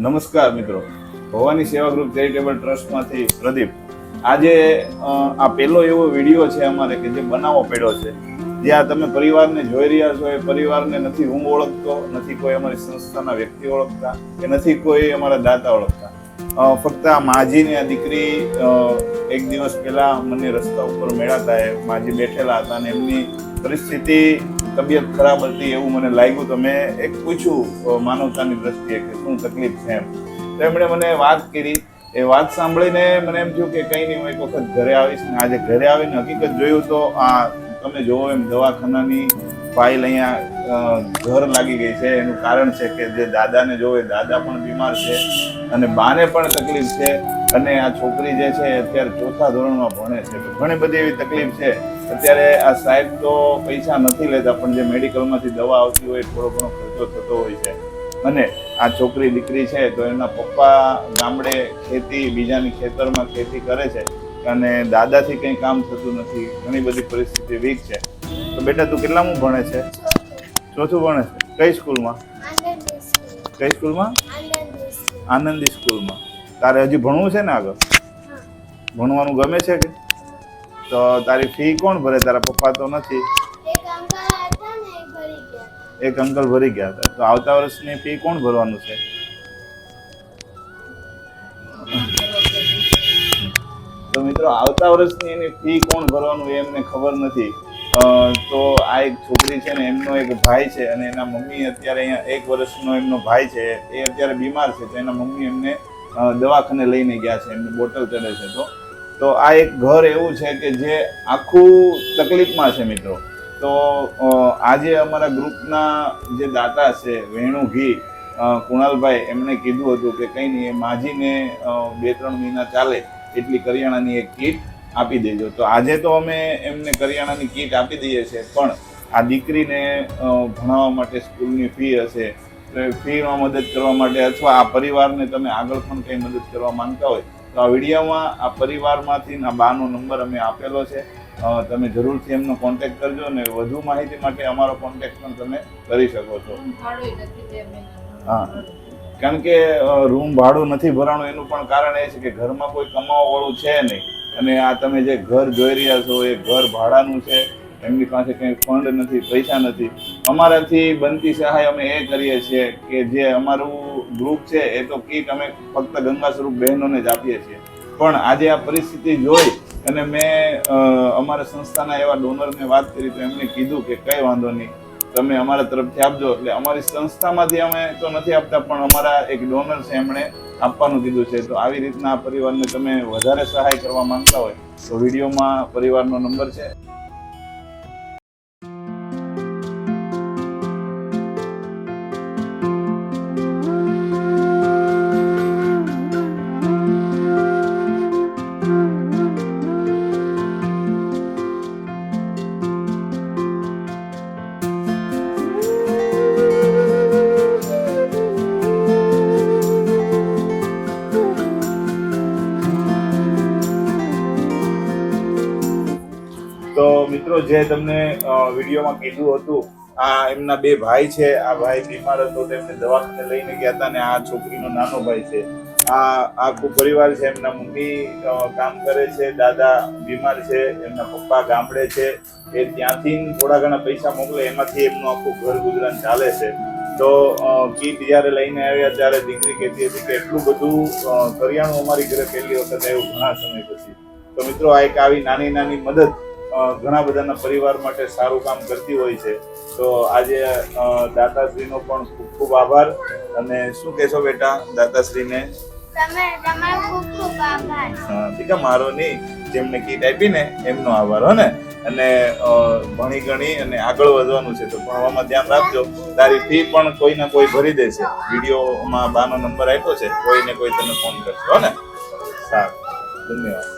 નમસ્કાર મિત્રો, ભવાની સેવા ગ્રુપ ચેરિટેબલ ટ્રસ્ટમાંથી પ્રદીપ. આજે આ પહેલો એવો વિડીયો છે અમારે કે જે બનાવવો પડ્યો છે, જ્યાં તમે પરિવારને જોઈ રહ્યા છો. એ પરિવારને નથી હું ઓળખતો, નથી કોઈ અમારી સંસ્થાના વ્યક્તિ ઓળખતા, કે નથી કોઈ અમારા દાતા ઓળખતા. ફક્ત આ માજીની આ દીકરી એક દિવસ પહેલા મને રસ્તા ઉપર મળ્યા. એ માજી બેઠેલા હતા અને એમની પરિસ્થિતિ, તબિયત ખરાબ હતી એવું મને લાગ્યું. તો મેં એક પૂછ્યું માનવતાની દ્રષ્ટિએ કે શું તકલીફ છે એમ. તો એમણે મને વાત કરી. એ વાત સાંભળીને મને એમ થયું કે કંઈ નહીં, હું એક વખત ઘરે આવીશ. ને આજે ઘરે આવીને હકીકત જોયું તો આ તમે જોવો એમ દવાખાનાની ફાઇલ અહીંયા ઘર લાગી ગઈ છે. એનું કારણ છે કે જે દાદાને જોવે, દાદા પણ બીમાર છે અને બાને પણ તકલીફ છે. અને આ છોકરી જે છે અત્યારે 4થા ધોરણમાં ભણે છે. તો ઘણી બધી એવી તકલીફ છે. અત્યારે આ સાહેબ તો પૈસા નથી લેતા, પણ જે મેડિકલમાંથી દવા આવતી હોય થોડો ઘણો ખર્ચો થતો હોય છે. અને આ છોકરી દીકરી છે તો એના પપ્પા ગામડે ખેતી, બીજાની ખેતરમાં ખેતી કરે છે અને દાદાથી કંઈ કામ થતું નથી. ઘણી બધી પરિસ્થિતિ વીક છે. તો બેટા તું કેટલામું ભણે છે? 4થું ભણે છે. કઈ સ્કૂલમાં? કઈ સ્કૂલમાં? આનંદી સ્કૂલમાં. તારે હજી ભણવું છે ને આગળ? ભણવાનું ગમે છે કે? તો તારી ફી કોણ ભરે? તારા પપ્પા તો નથી. એક અંકલ ભરી ગયા હતા. તો આવતા વર્ષની ફી કોણ ભરવાનું છે? તો મિત્રો, આવતા વર્ષની એની ફી કોણ ભરવાનું એ એમને ખબર નથી. તો આ એક છોકરી છે ને, એમનો એક ભાઈ છે અને એના મમ્મી અત્યારે અહીંયા 1 વર્ષનો એમનો ભાઈ છે, એ અત્યારે બીમાર છે. તો એના મમ્મી એમને દવાખાને લઈને ગયા છે, એમને બોટલ ચડે છે. તો આ એક ઘર એવું છે કે જે આખું તકલીફમાં છે મિત્રો. તો આજે અમારા ગ્રુપના જે દાતા છે વેણુ ઘી, કુણાલભાઈ, એમણે કીધું હતું કે કંઈ નહીં, એ માજીને 2-3 મહિના ચાલે એટલી કરિયાણાની એક કીટ આપી દેજો. તો આજે તો અમે એમને કરિયાણાની કીટ આપી દઈએ છીએ, પણ આ દીકરીને ભણાવવા માટે સ્કૂલની ફી હશે, તો એ ફીમાં મદદ કરવા માટે, અથવા આ પરિવારને તમે આગળ પણ કંઈ મદદ કરવા માંગતા હોય તો આ વિડીયોમાં આ પરિવારમાંથી આ બાનો નંબર અમે આપેલો છે. તમે જરૂરથી એમનો કોન્ટેક્ટ કરજો અને વધુ માહિતી માટે અમારો કોન્ટેક્ટ પણ તમે કરી શકો છો. હા, કારણ કે રૂમ ભાડું નથી ભરાણું એનું પણ કારણ એ છે કે ઘરમાં કોઈ કમાવા વાળું છે નહીં. અને આ તમે જે ઘર જોઈ રહ્યા છો એ ઘર ભાડાનું છે. એમની પાસે કંઈ ફંડ નથી, પૈસા નથી. અમારાથી બનતી સહાય અમે એ કરીએ છીએ કે જે અમારું ગ્રુપ છે એ તો કીટ અમે ફક્ત ગંગા સ્વરૂપ બહેનોને જ આપીએ છીએ. પણ આજે આ પરિસ્થિતિ જોઈ અને મેં અમારા સંસ્થાના એવા ડોનરને વાત કરી તો એમને કીધું કે કંઈ વાંધો નહીં, તમે અમારા તરફથી આપજો. એટલે અમારી સંસ્થામાંથી અમે તો નથી આપતા, પણ અમારા એક ડોનર છે એમણે આપવાનું કીધું છે. તો આવી રીતના આ પરિવારને તમે વધારે સહાય કરવા માંગતા હોય તો વિડીયોમાં પરિવારનો નંબર છે. તો મિત્રો, જે તમને વિડીયોમાં કીધું હતું, આ એમના 2 ભાઈ છે. આ ભાઈ બીમાર હતો, તેમને દવાખાને લઈને ગયા હતા અને આ છોકરીનો નાનો ભાઈ છે. આ આખું પરિવાર છે. એમના મમ્મી કામ કરે છે, દાદા બીમાર છે, એમના પપ્પા ગામડે છે. એ ત્યાંથી થોડા ઘણા પૈસા મોકલે, એમાંથી એમનું આખું ઘર ગુજરાન ચાલે છે. તો કીટ જ્યારે લઈને આવ્યા ત્યારે દીકરી કહેતી હતી કે એટલું બધું કરિયાણું અમારી ઘરે પહેલી વખત આવ્યું ઘણા સમય પછી. તો મિત્રો, આ એક આવી નાની નાની મદદ ઘણા બધાના પરિવાર માટે સારું કામ કરતી હોય છે. તો આજે દાતાશ્રીનો પણ ખૂબ ખૂબ આભાર. અને શું કહેશો બેટા દાતાશ્રીને? દીકા મારો નહીં, જેમને કીટ આપી ને એમનો આભાર. હો ને? અને ભણી ગણી અને આગળ વધવાનું છે તો ભણવામાં ધ્યાન રાખજો. તારી ફી પણ કોઈ ને કોઈ ભરી દેશે. વિડીયોમાં બાનો નંબર આપ્યો છે, કોઈ ને કોઈ તને ફોન કરશે. હો ને? સારું, ધન્યવાદ.